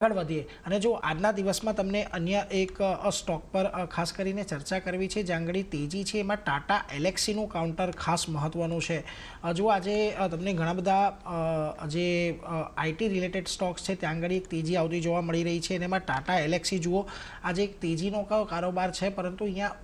આગળ વધીએ અને જો આજના દિવસમાં તમને અન્ય એક સ્ટોક પર ખાસ કરીને ચર્ચા કરવી છે જ્યાં આગળ તેજી છે એમાં ટાટા એલેક્સીનું કાઉન્ટર ખાસ મહત્ત્વનું છે। જો આજે તમને ઘણા બધા જે આઈટી રિલેટેડ સ્ટોક્સ છે ત્યાં આગળ એક તેજી આવતી જોવા મળી રહી છે અને એમાં ટાટા એલેક્સી જુઓ આજે એક તેજીનો કારોબાર છે પરંતુ અહીંયા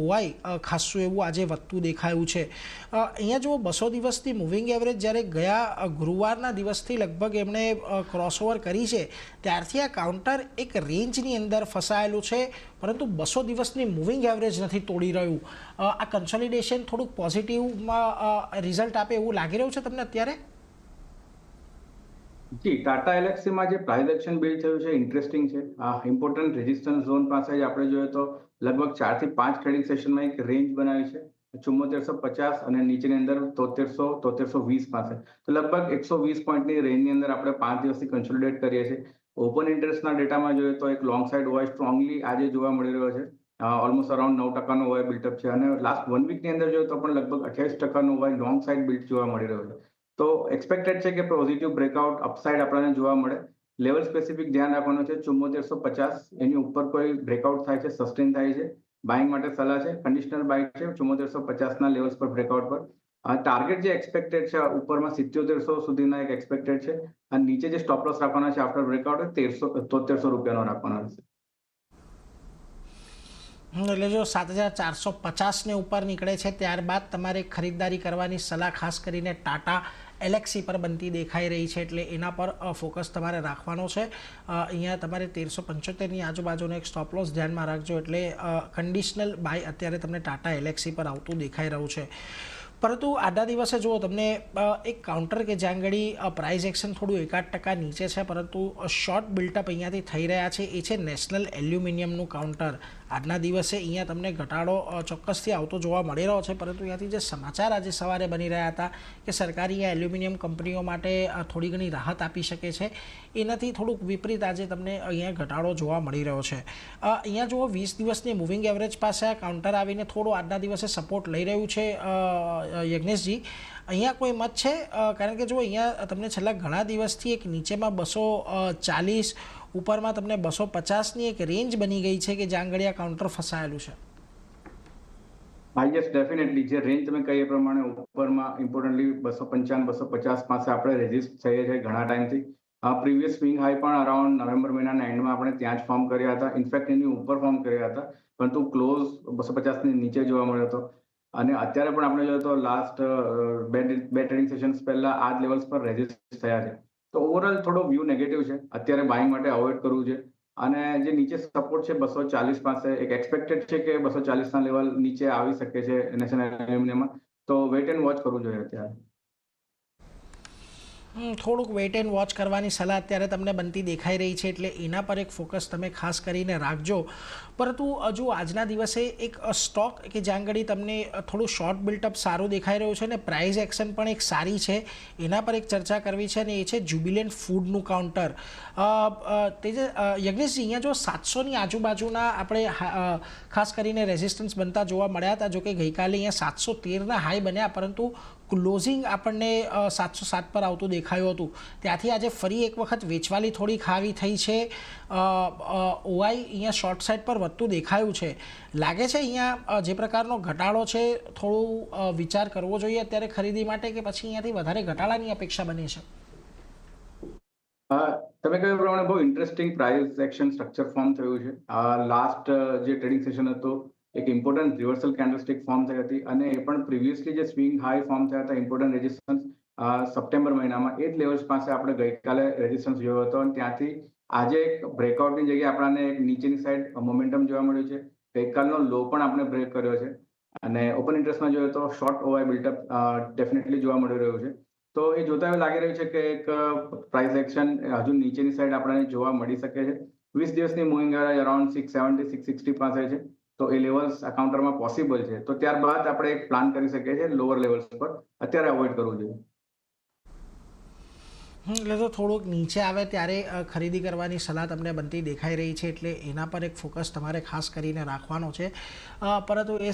ઓવાઈ ખાસું એવું આજે વધતું દેખાયું છે। અહીંયા જુઓ 200 દિવસની મૂવિંગ એવરેજ જ્યારે ગયા ગુરુવારના દિવસથી લગભગ એમણે ક્રોસઓવર કરી છે ત્યારથી આ કાઉન્ટર એક રેન્જની અંદર ફસાયેલું છે પરંતુ 200 દિવસની મૂવિંગ એવરેજ નથી તોડી રહ્યું। આ કન્સોલિડેશન થોડુંક પોઝિટિવમાં રિઝલ્ટ આપે એવું લાગી રહ્યું છે તમને અત્યારે? જી, ટાટા એલેક્સીમાં જે પ્રાઇસ એક્શન બિલ્ડ થયું છે ઇન્ટરેસ્ટિંગ છે। આ ઇમ્પોર્ટન્ટ રેઝિસ્ટન્સ ઝોન પાસે જ આપણે જોઈએ તો લગભગ 4 થી 5 ટ્રેડિંગ સેશનમાં એક રેન્જ બનાવી છે 7450 અને નીચેની અંદર 7300 7320 પાસે। તો લગભગ 120 પોઈન્ટની રેન્જની અંદર આપણે 5 દિવસથી કન્સોલિડેટ કરીએ છીએ। ઓપન ઇન્ટરેસ્ટના ડેટામાં જોઈએ તો એક લોંગ સાઇડ ઓવાય સ્ટ્રોંગલી આજે જોવા મળી રહ્યો છે। ઓલમોસ્ટ અરાઉન્ડ 9% ઓવાય બિલ્ટઅપ છે અને લાસ્ટ 1 વીકની અંદર જોઈએ તો પણ લગભગ 28% ઓવાય લોંગ સાઇડ બિલ્ટ જોવા મળી રહ્યો છે। તો એક્સપેક્ટેડ છે કે પોઝિટિવ બ્રેકઆઉટ અપસાઇડ આપણને જોવા મળે। લેવલ સ્પેસિફિક ધ્યાન રાખવાનું છે 7450 એની ઉપર કોઈ બ્રેકઆઉટ થાય છે સસ્ટેન થાય છે બાઇંગ માટે સલાહ છે। કન્ડિશનલ બાય છે 7450ના લેવલ્સ પર બ્રેકઆઉટ પર। ટાર્ગેટ જે એક્સપેક્ટેડ છે ઉપરમાં 7700 સુધીના એક એક્સપેક્ટેડ છે અને નીચે જે સ્ટોપ લોસ રાખવાના છે આફ્ટર બ્રેકઆઉટ 7300 રૂપિયાનો રાખવાનો રહેશે। એટલે જો 7450 ને ઉપર નીકળે છે ત્યારબાદ તમારે ખરીદદારી કરવાની સલાહ ખાસ કરીને ટાટા એલેક્સી પર બનતી દેખાઈ રહી છે એટલે એના પર ફોકસ તમારે રાખવાનો છે। અહીંયા તમારે 1375ની આજુબાજુનો એક સ્ટોપ લોસ ધ્યાનમાં રાખજો એટલે કન્ડિશનલ બાય અત્યારે તમને ટાટા એલેક્સી પર આવતું દેખાઈ રહ્યું છે। પરંતુ આજના દિવસે જુઓ તમને એક કાઉન્ટર કે જ્યાં આગળ પ્રાઇસ એક્શન થોડું 1-8% નીચે છે પરંતુ શોર્ટ બિલ્ટઅપ અહીંયાથી થઈ રહ્યા છે એ છે નેશનલ એલ્યુમિનિયમનું કાઉન્ટર। આજના દિવસે અહીંયા તમને ઘટાડો ચોક્કસથી આવતો જોવા મળી રહ્યો છે પરંતુ અહીંયાથી જે સમાચાર આજે સવારે બની રહ્યા હતા કે સરકારી અહીંયા એલ્યુમિનિયમ કંપનીઓ માટે થોડી ઘણી રાહત આપી શકે છે એનાથી થોડુંક વિપરીત આજે તમને અહીંયા ઘટાડો જોવા મળી રહ્યો છે। અહીંયા જુઓ 20 દિવસની મૂવિંગ એવરેજ પાસે આ કાઉન્ટર આવીને થોડો આજના દિવસે સપોર્ટ લઈ રહ્યું છે। યજ્ઞેશજી અહીંયા કોઈ મત છે કારણ કે જો અહીંયા તમને છેલ્લા ઘણા દિવસથી એક નીચેમાં 240 ઉપરમાં તમને 250ની એક રેન્જ બની ગઈ છે કે જ્યાં આગળ આ કાઉન્ટર ફસાયેલું છે। હા યસ ડેફિનેટલી જે રેન્જ તમે કહી એ પ્રમાણે ઉપરમાં ઇમ્પોર્ટન્ટલી 255 250 પાસે આપણે રેઝિસ્ટ થઈએ છીએ ઘણા ટાઈમથી। પ્રીવિયસ સ્વિંગ હાઈ પણ અરાઉન્ડ નવેમ્બર મહિનાના એન્ડમાં આપણે ત્યાં જ ફોર્મ કર્યા હતા ઇનફેક્ટ એની ઉપર ફોર્મ કર્યા હતા પરંતુ ક્લોઝ 250ની નીચે જોવા મળ્યો હતો અને અત્યારે પણ આપણે જોઈએ તો લાસ્ટ બે ટ્રેડિંગ સેશન્સ પહેલા આ જ લેવલ્સ પર રેઝિસ્ટ થયા છે। તો ઓવરઓલ થોડો વ્યૂ નેગેટિવ છે અત્યારે બાઇંગ માટે અવોઇડ કરવું છે અને જે નીચે સપોર્ટ છે 240 પાસે એક એક્સપેક્ટેડ છે કે 240ના લેવલ નીચે આવી શકે છે નેશનલ એલ્યુમિનિયમમાં। તો વેઇટ એન્ડ વોચ કરવું જોઈએ અત્યારે। થોડુંક વેઇટ એન્ડ વોચ કરવાની સલાહ અત્યારે તમને બનતી દેખાઈ રહી છે એટલે એના પર એક ફોકસ તમે ખાસ કરીને રાખજો। પરંતુ હજુ આજના દિવસે એક સ્ટોક કે જ્યાં આગળ તમને થોડું શોર્ટ બિલ્ટઅપ સારું દેખાઈ રહ્યું છે અને પ્રાઇસ એક્શન પણ એક સારી છે એના પર એક ચર્ચા કરવી છે અને એ છે જ્યુબિલન્ટ ફૂડનું કાઉન્ટર। તે જે યજ્ઞેશજી અહીંયા જો 700ની આજુબાજુના આપણે ખાસ કરીને રેઝિસ્ટન્સ બનતા જોવા મળ્યા હતા જોકે ગઈકાલે અહીંયા 713ના હાઈ બન્યા પરંતુ ક્લોઝિંગ આપણને 707 પર આવતું દેખાયું હતું ત્યાંથી આજે ફરી એક વખત વેચવાલી થોડી ખાવી થઈ છે। ઓવાઈ અહીંયા શોર્ટ સાઇડ પર વધતું દેખાયું છે લાગે છે અહીંયા જે પ્રકારનો ઘટાડો છે થોડું વિચાર કરવો જોઈએ અત્યારે ખરીદી માટે કે પછી અહીંયાથી વધારે ઘટાડાની અપેક્ષા બને છે? તમે કહ્યું પ્રમાણે બહુ interesting price action structure form થયું છે। લાસ્ટ જે ટ્રેડિંગ સેશન હતું એક ઇમ્પોર્ટન્ટ રિવર્સલ કેન્ડલસ્ટિક ફોર્મ થઈ હતી અને એ પણ પ્રીવિયસલી જે સ્વિંગ હાઈ ફોર્મ થયા હતા ઇમ્પોર્ટન્ટ રેઝિસ્ટન્સ સપ્ટેમ્બર મહિનામાં એ જ લેવલ્સ પાસે આપણે ગઈકાલે રેઝિસ્ટન્સ જોયો હતો અને ત્યાંથી આજે એક બ્રેકઆઉટની જગ્યાએ આપણને એક નીચેની સાઈડ મોમેન્ટમ જોવા મળ્યું છે। ગઈકાલનો લો પણ આપણે બ્રેક કર્યો છે અને ઓપન ઇન્ટરેસ્ટમાં જોઈએ તો શોર્ટ ઓવાય બિલ્ટઅપ ડેફિનેટલી જોવા મળી રહ્યું છે। તો એ જોતા એવું લાગી રહ્યું છે કે એક પ્રાઇસ એક્શન હજુ નીચેની સાઈડ આપણને જોવા મળી શકે છે। 20 દિવસની મૂવિંગ એવરેજ અરાઉન્ડ 670 660 પાસે છે તો એ લેવલ્સ આ કાઉન્ટરમાં પોસિબલ છે તો ત્યારબાદ આપણે એક પ્લાન કરી શકીએ છીએ લોઅર લેવલ્સ પર અત્યારે અવોઇડ કરવું જોઈએ। એટલે તો થોડુંક નીચે આવે ત્યારે ખરીદી કરવાની સલાહ તમને બનતી દેખાઈ રહી છે એટલે એના પર એક ફોકસ તમારે ખાસ કરીને રાખવાનો છે। પરંતુ એ